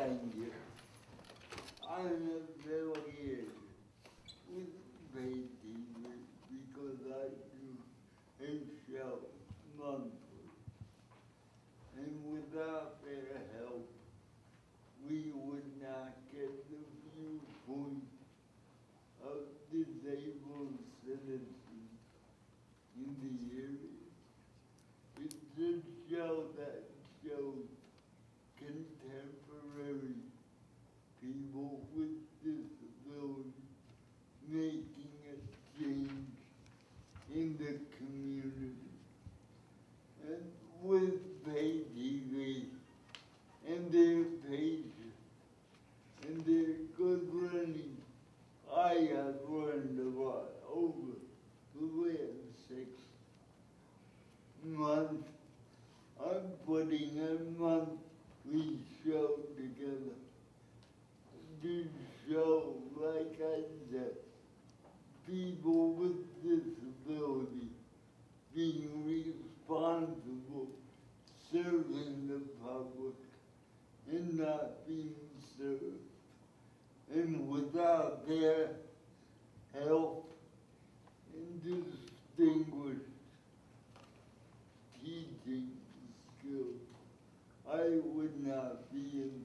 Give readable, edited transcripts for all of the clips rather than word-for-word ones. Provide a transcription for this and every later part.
Thank you. I'm affiliated with PATV because I do a show monthly. And without their help, we would not get the viewpoint of disabled citizens in the area. It's a show that shows contemporary people with disabilities making a change in the community. And with PATV and their pages and their good running, I have learned a lot over the last 6 months. I'm putting a monthly show together to show, like I said, people with disability being responsible, serving the public, and not being served. And without their help and distinguished teaching skills, I would not be in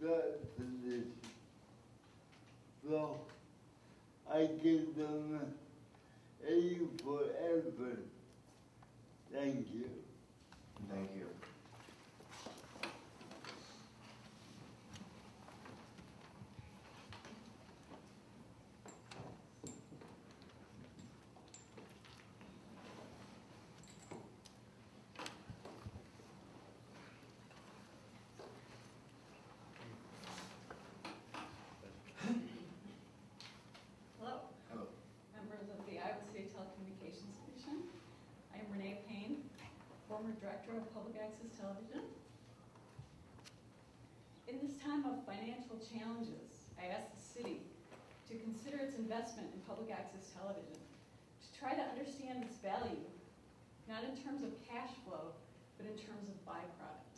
that position. So I give them A for effort. Thank you. Thank you. Hello. Hello. Members of the Iowa State Telecommunications Commission. I am Renee Payne, former Director of Public Access Television. In this time of financial challenges, I ask the city to consider its investment in public access television, to try to understand its value, not in terms of cash flow, but in terms of byproduct.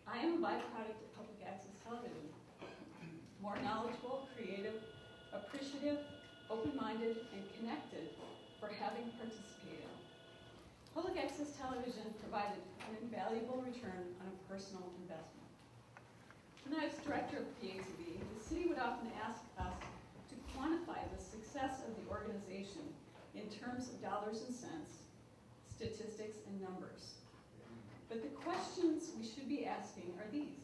I am a byproduct of public access television, more knowledgeable, creative, appreciative, open-minded, and connected for having participated. Public access television provided an invaluable return on a personal investment. When I was director of PATV, the city would often ask us to quantify the success of the organization in terms of dollars and cents, statistics, and numbers. But the questions we should be asking are these.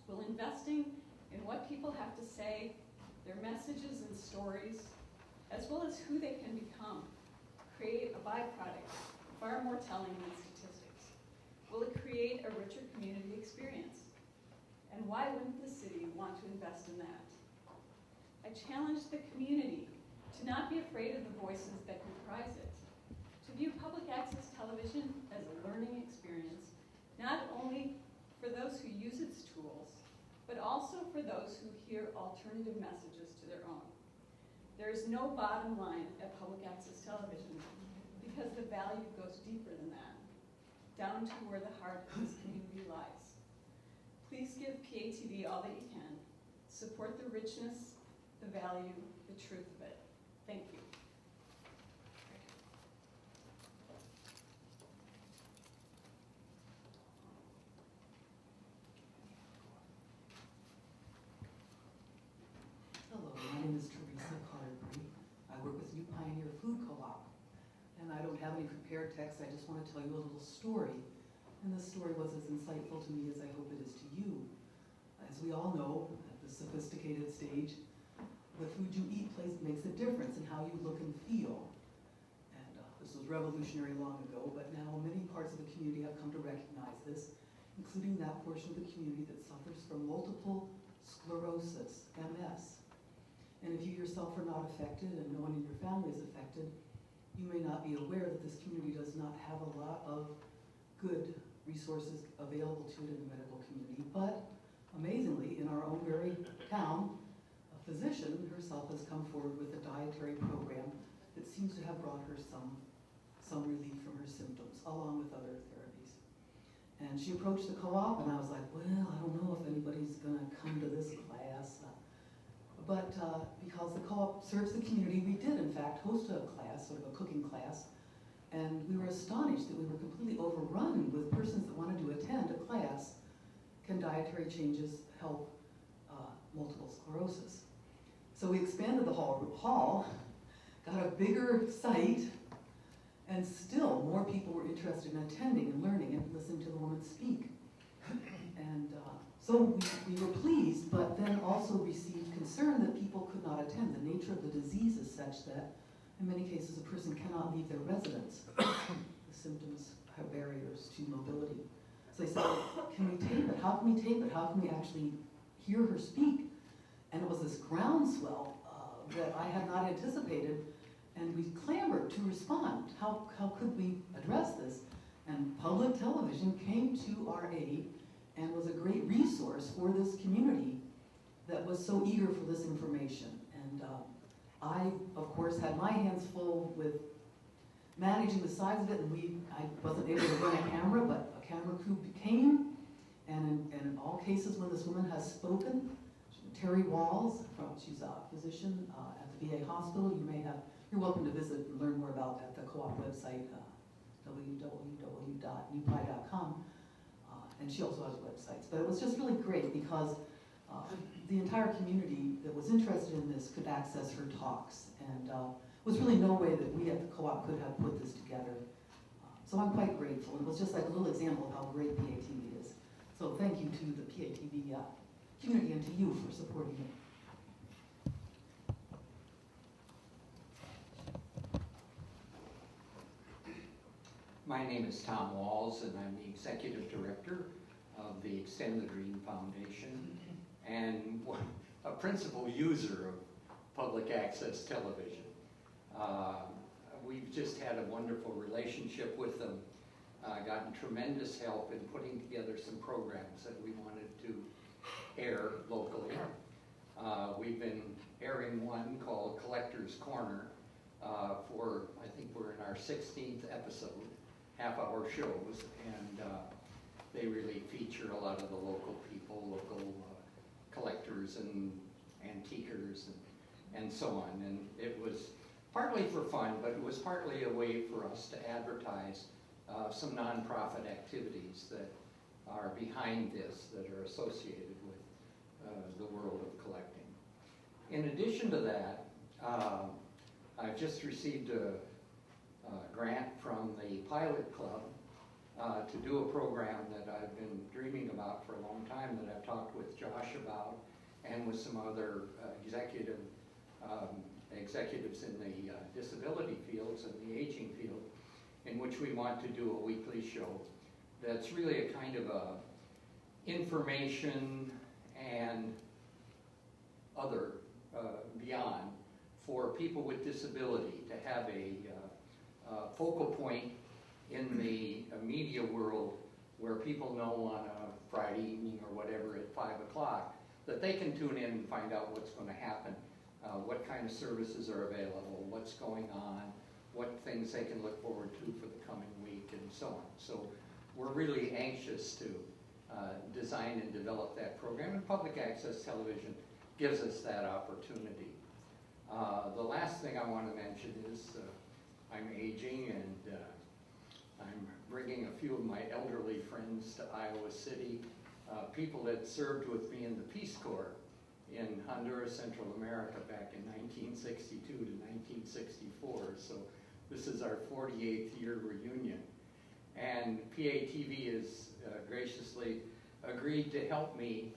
Will investing in what people have to say, their messages and stories, as well as who they can become, create a byproduct far more telling than statistics? Will it create a richer community experience? And why wouldn't the city want to invest in that? I challenge the community to not be afraid of the voices that comprise it, to view public access television as a learning experience, not only for those who use its tools, but also for those who hear alternative messages to their own. There is no bottom line at public access television because the value goes deeper than that, down to where the heart of this community lies. Please give PATV all that you can. Support the richness, the value, the truth of it. Thank you. Hello, my name is Teresa Carberry. I work with New Pioneer Food Co-op. And I don't have any prepared text, I just want to tell you a little story. And this story was as insightful to me as I hope it is to you. As we all know, at the sophisticated stage, the food you eat makes a difference in how you look and feel. And this was revolutionary long ago, but now many parts of the community have come to recognize this, including that portion of the community that suffers from multiple sclerosis, MS. And if you yourself are not affected and no one in your family is affected, you may not be aware that this community does not have a lot of good resources available to it in the medical community. But amazingly, in our own very town, a physician herself has come forward with a dietary program that seems to have brought her some relief from her symptoms, along with other therapies. And she approached the co-op, and I was like, well, I don't know if any but because the co-op serves the community, we did in fact host a class, sort of a cooking class, and we were astonished that we were completely overrun with persons that wanted to attend a class, Can Dietary Changes Help Multiple Sclerosis? So we expanded the hall, got a bigger site, and still more people were interested in attending and learning and listening to the woman speak. And so we were pleased, but then also received concern that people could not attend. The nature of the disease is such that in many cases a person cannot leave their residence. The symptoms have barriers to mobility. So they said, can we tape it? How can we tape it? How can we actually hear her speak? And it was this groundswell that I had not anticipated, and we clamored to respond. How could we address this? And public television came to our aid and was a great resource for this community that was so eager for this information. And I, of course, had my hands full with managing the size of it, and I wasn't able to run a camera, but a camera crew came, and in all cases when this woman has spoken, Terry Walls, she's a physician at the VA hospital. You're welcome to visit and learn more about at the co-op website, www.newpie.com. And she also has websites. But it was just really great because the entire community that was interested in this could access her talks. And was really no way that we at the co-op could have put this together. So I'm quite grateful. It was just like a little example of how great PATV is. So thank you to the PATV community and to you for supporting it. My name is Tom Walls, and I'm the Executive Director of the Extend the Dream Foundation and a principal user of public access television. We've just had a wonderful relationship with them, gotten tremendous help in putting together some programs that we wanted to air locally. We've been airing one called Collector's Corner for, I think we're in our 16th episode, half-hour shows, and they really feature a lot of the local people, local collectors and antiquers and so on. And it was partly for fun, but it was partly a way for us to advertise some nonprofit activities that are behind this, that are associated with the world of collecting. In addition to that, I've just received a grant from the Pilot Club to do a program that I've been dreaming about for a long time, that I've talked with Josh about and with some other executives in the disability fields and the aging field, in which we want to do a weekly show that's really a kind of a information and other beyond for people with disability, to have a focal point in the media world where people know on a Friday evening or whatever at 5 o'clock that they can tune in and find out what's going to happen, what kind of services are available, what's going on, what things they can look forward to for the coming week, and so on. So we're really anxious to design and develop that program, and public access television gives us that opportunity. The last thing I want to mention is I'm aging, and I'm bringing a few of my elderly friends to Iowa City, people that served with me in the Peace Corps in Honduras, Central America back in 1962 to 1964. So this is our 48th year reunion. And PATV has graciously agreed to help me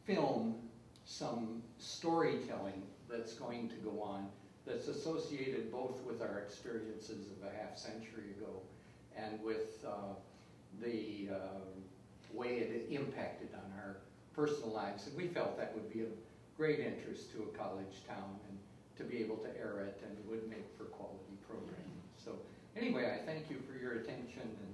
film some storytelling that's going to go on, that's associated both with our experiences of a half century ago and with the way it impacted on our personal lives. And we felt that would be of great interest to a college town, and to be able to air it, and would make for quality programming. So anyway, I thank you for your attention. And